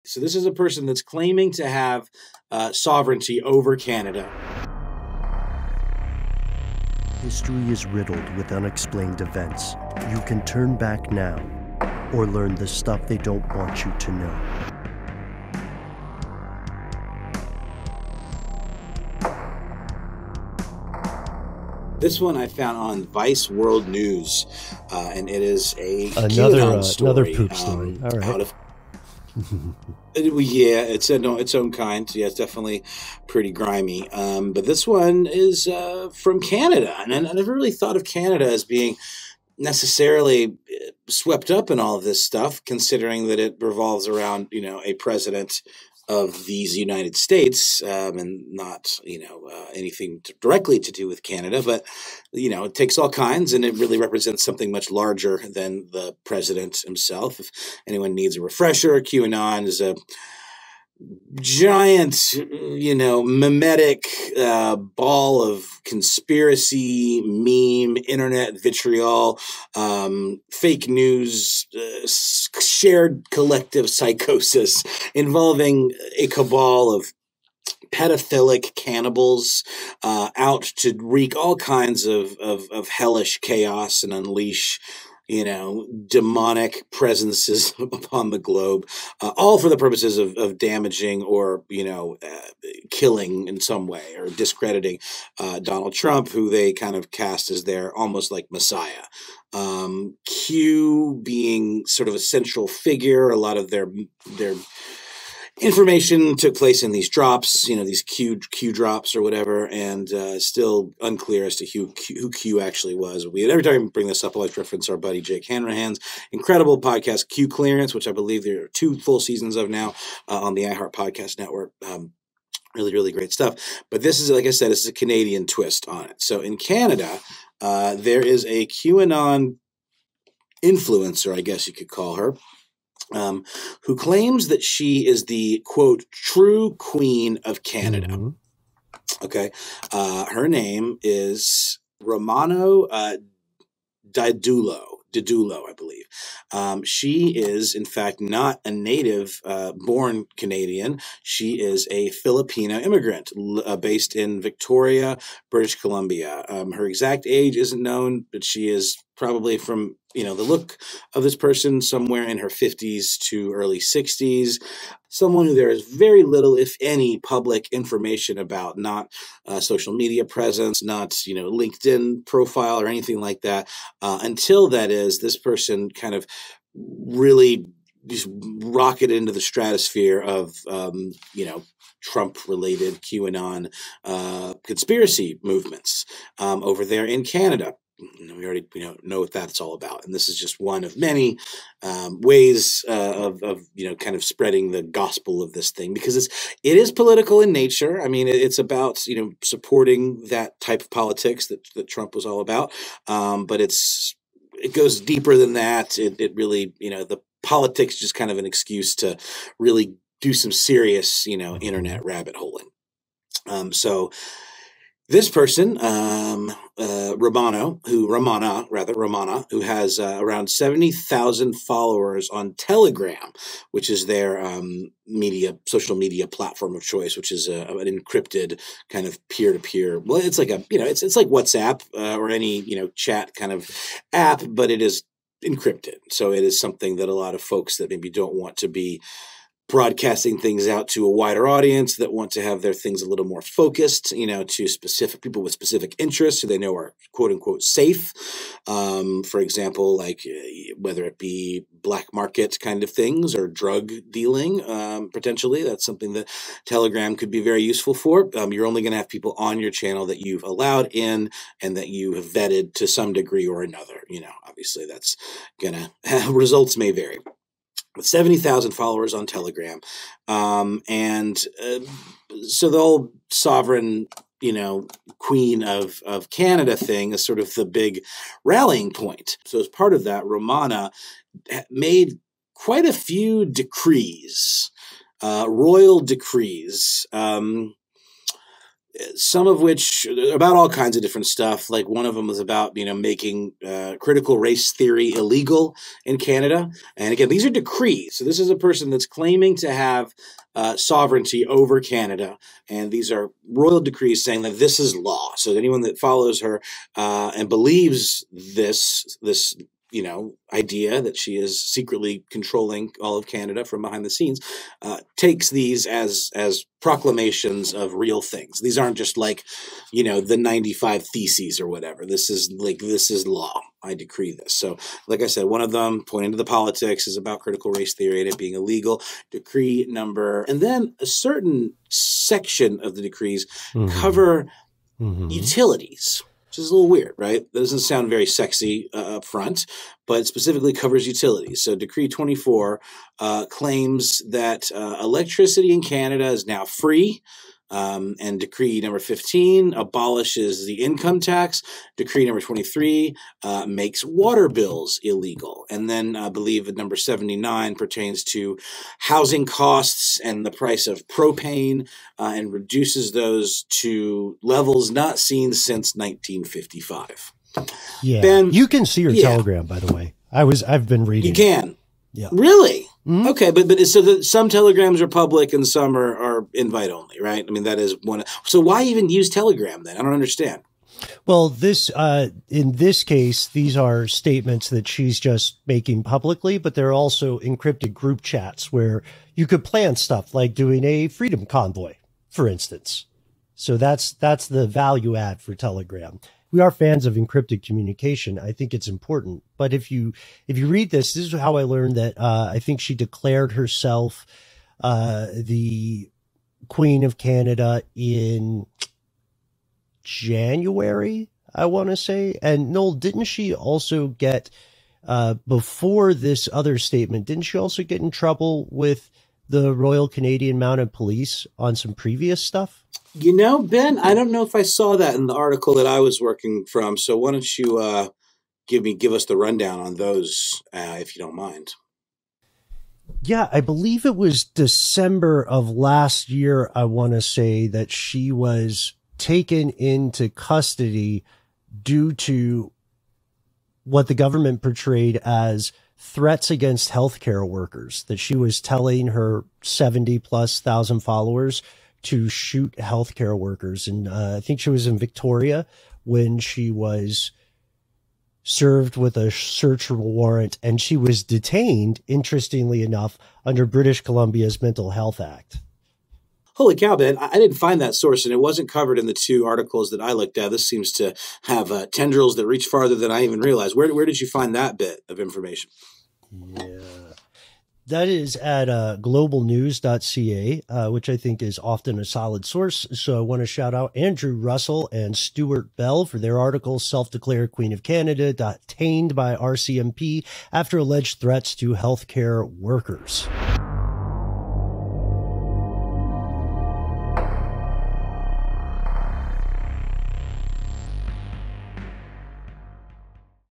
So this is a person that's claiming to have sovereignty over Canada. History is riddled with unexplained events. You can turn back now or learn the stuff they don't want you to know. This one I found on Vice World News, and it is a QAnon story. Another poop story. All right. Out of yeah, it's its own kind. Yeah, it's definitely pretty grimy. But this one is from Canada, and I never really thought of Canada as being necessarily swept up in all of this stuff, considering that it revolves around, a president of these United States, and not, anything directly to do with Canada, but, it takes all kinds, and it really represents something much larger than the president himself. If anyone needs a refresher, QAnon is a giant, mimetic ball of conspiracy, meme, internet vitriol, fake news, shared collective psychosis involving a cabal of pedophilic cannibals out to wreak all kinds of hellish chaos and unleash demonic presences upon the globe, all for the purposes of damaging or, killing in some way or discrediting Donald Trump, who they kind of cast as their almost like messiah. Q being sort of a central figure. A lot of their information took place in these drops, these Q drops or whatever, and still unclear as to who Q actually was. Every time we bring this up, I always reference our buddy Jake Hanrahan's incredible podcast, Q Clearance, which I believe there are 2 full seasons of now on the iHeart Podcast Network. Really, really great stuff. But this is, like I said, this is a Canadian twist on it. So in Canada, there is a QAnon influencer, I guess you could call her, who claims that she is the, quote, true queen of Canada. Mm-hmm. Okay. Her name is Romano Didulo, I believe. She is, in fact, not a native born Canadian. She is a Filipino immigrant based in Victoria, British Columbia. Her exact age isn't known, but she is probably, from the look of this person, somewhere in her 50s to early 60s. Someone who there is very little, if any, public information about, not social media presence, not LinkedIn profile or anything like that, until this person kind of really just rocketed into the stratosphere of Trump-related QAnon conspiracy movements over there in Canada. We already know what that's all about, and this is just one of many ways of kind of spreading the gospel of this thing, because it is political in nature. I mean, it's about supporting that type of politics that Trump was all about, but it goes deeper than that. It really the politics is just kind of an excuse to really do some serious internet rabbit holing. So. This person, Romana, who has around 70,000 followers on Telegram, which is their social media platform of choice, which is an encrypted kind of peer-to-peer. Well, it's like it's like WhatsApp or any chat kind of app, but it is encrypted. So it is something that a lot of folks that maybe don't want to be broadcasting things out to a wider audience, that want to have their things a little more focused, to specific people with specific interests who they know are quote unquote safe. For example, like whether it be black market kind of things or drug dealing, potentially, that's something that Telegram could be very useful for. You're only going to have people on your channel that you've allowed in and that you have vetted to some degree or another. Obviously that's gonna results may vary. With 70,000 followers on Telegram. And so the whole sovereign, queen of Canada thing is sort of the big rallying point. So as part of that, Romana made quite a few decrees, royal decrees, some of which about all kinds of different stuff. Like one of them was about, making critical race theory illegal in Canada. And again, these are decrees. So this is a person that's claiming to have sovereignty over Canada. And these are royal decrees saying that this is law. So anyone that follows her and believes this idea that she is secretly controlling all of Canada from behind the scenes, takes these as proclamations of real things. These aren't just like, the 95 Theses or whatever. This is law. I decree this. So, like I said, one of them, pointing to the politics, is about critical race theory and it being illegal. Decree number, and then a certain section of the decrees cover utilities. Which is a little weird, right? That doesn't sound very sexy up front, but it specifically covers utilities. So Decree 24 claims that electricity in Canada is now free. And Decree number 15 abolishes the income tax. Decree number 23 makes water bills illegal. And then I believe number 79 pertains to housing costs and the price of propane and reduces those to levels not seen since 1955. Yeah, Ben, you can see her telegram, by the way. I've been reading. You can. Yeah. Really? Mm-hmm. Okay, but so some telegrams are public and some are invite only, right? I mean, that is one. So why even use Telegram then? I don't understand. Well, in this case, these are statements that she's just making publicly, but they're also encrypted group chats where you could plan stuff like doing a freedom convoy, for instance. So that's the value add for Telegram. We are fans of encrypted communication. I think it's important. But if you read this is how I learned that I think she declared herself the Queen of Canada in January, I want to say. And Noel, didn't she also get, before this other statement, didn't she also get in trouble with the Royal Canadian Mounted Police on some previous stuff? Ben, I don't know if I saw that in the article that I was working from. So why don't you give us the rundown on those, if you don't mind? Yeah, I believe it was December of last year, I want to say, that she was taken into custody due to what the government portrayed as threats against healthcare workers, that she was telling her 70,000+ followers to shoot healthcare workers. And I think she was in Victoria when she was served with a search warrant, and she was detained, interestingly enough, under British Columbia's Mental Health Act. Holy cow, Ben. I didn't find that source, and it wasn't covered in the two articles that I looked at. This seems to have tendrils that reach farther than I even realized. Where did you find that bit of information? Yeah. That is at globalnews.ca, which I think is often a solid source. So I want to shout out Andrew Russell and Stuart Bell for their article, Self-Declared Queen of Canada, detained by RCMP after alleged threats to healthcare workers.